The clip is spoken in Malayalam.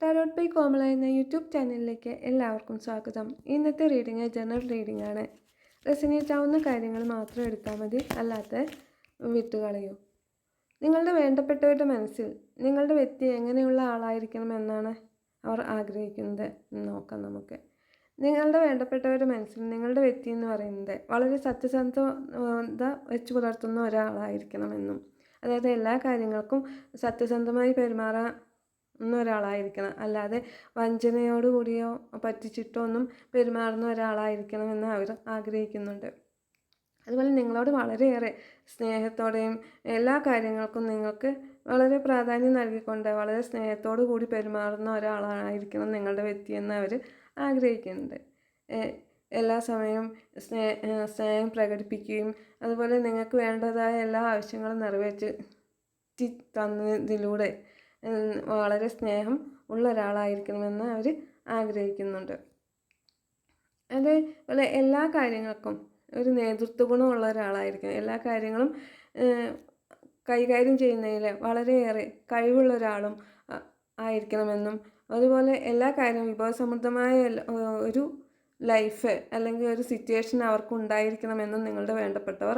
ടാരോട്ട് ബൈ കോമള എന്ന യൂട്യൂബ് ചാനലിലേക്ക് എല്ലാവർക്കും സ്വാഗതം. ഇന്നത്തെ റീഡിംഗ് ജനറൽ റീഡിംഗ് ആണ്. റെസിനേറ്റ് ആവുന്ന കാര്യങ്ങൾ മാത്രം എടുത്താൽ മതി, അല്ലാത്ത വിട്ടുകളയൂ. നിങ്ങളുടെ വേണ്ടപ്പെട്ടവരുടെ മനസ്സിൽ നിങ്ങളുടെ വ്യക്തി എങ്ങനെയുള്ള ആളായിരിക്കണം എന്നാണ് അവർ ആഗ്രഹിക്കുന്നത് നോക്കാം നമുക്ക്. നിങ്ങളുടെ വേണ്ടപ്പെട്ടവരുടെ മനസ്സിൽ നിങ്ങളുടെ വ്യക്തി എന്ന് പറയുന്നത് വളരെ സത്യസന്ധത വെച്ച് പുലർത്തുന്ന ഒരാളായിരിക്കണമെന്നും, അതായത് എല്ലാ കാര്യങ്ങൾക്കും സത്യസന്ധമായി പെരുമാറുന്ന ഒരാളായിരിക്കണം, അല്ലാതെ വഞ്ചനയോടുകൂടിയോ പറ്റിച്ചിട്ടോ ഒന്നും പെരുമാറുന്ന ഒരാളായിരിക്കണമെന്ന് അവർ ആഗ്രഹിക്കുന്നുണ്ട്. അതുപോലെ നിങ്ങളോട് വളരെയേറെ സ്നേഹത്തോടെയും എല്ലാ കാര്യങ്ങൾക്കും നിങ്ങൾക്ക് വളരെ പ്രാധാന്യം നൽകിക്കൊണ്ട് വളരെ സ്നേഹത്തോടു കൂടി പെരുമാറുന്ന ഒരാളായിരിക്കണം നിങ്ങളുടെ വ്യക്തിയെന്ന് അവർ ആഗ്രഹിക്കുന്നുണ്ട്. എല്ലാ സമയവും സ്നേഹം പ്രകടിപ്പിക്കുകയും അതുപോലെ നിങ്ങൾക്ക് വേണ്ടതായ എല്ലാ ആവശ്യങ്ങളും നിറവേറ്റി തന്നതിലൂടെ വളരെ സ്നേഹം ഉള്ള ഒരാളായിരിക്കണമെന്ന് അവർ ആഗ്രഹിക്കുന്നുണ്ട്. അതേപോലെ എല്ലാ കാര്യങ്ങൾക്കും ഒരു നേതൃത്വ ഗുണമുള്ള ഒരാളായിരിക്കണം. എല്ലാ കാര്യങ്ങളും കൈകാര്യം ചെയ്യുന്നതിൽ വളരെയേറെ കഴിവുള്ള ഒരാളും ആയിരിക്കണമെന്നും, അതുപോലെ എല്ലാ കാര്യവും വിഭവസമൃദ്ധമായ ഒരു ലൈഫ് അല്ലെങ്കിൽ ഒരു സിറ്റുവേഷൻ അവർക്ക് ഉണ്ടായിരിക്കണമെന്നും നിങ്ങളുടെ വേണ്ടപ്പെട്ടവർ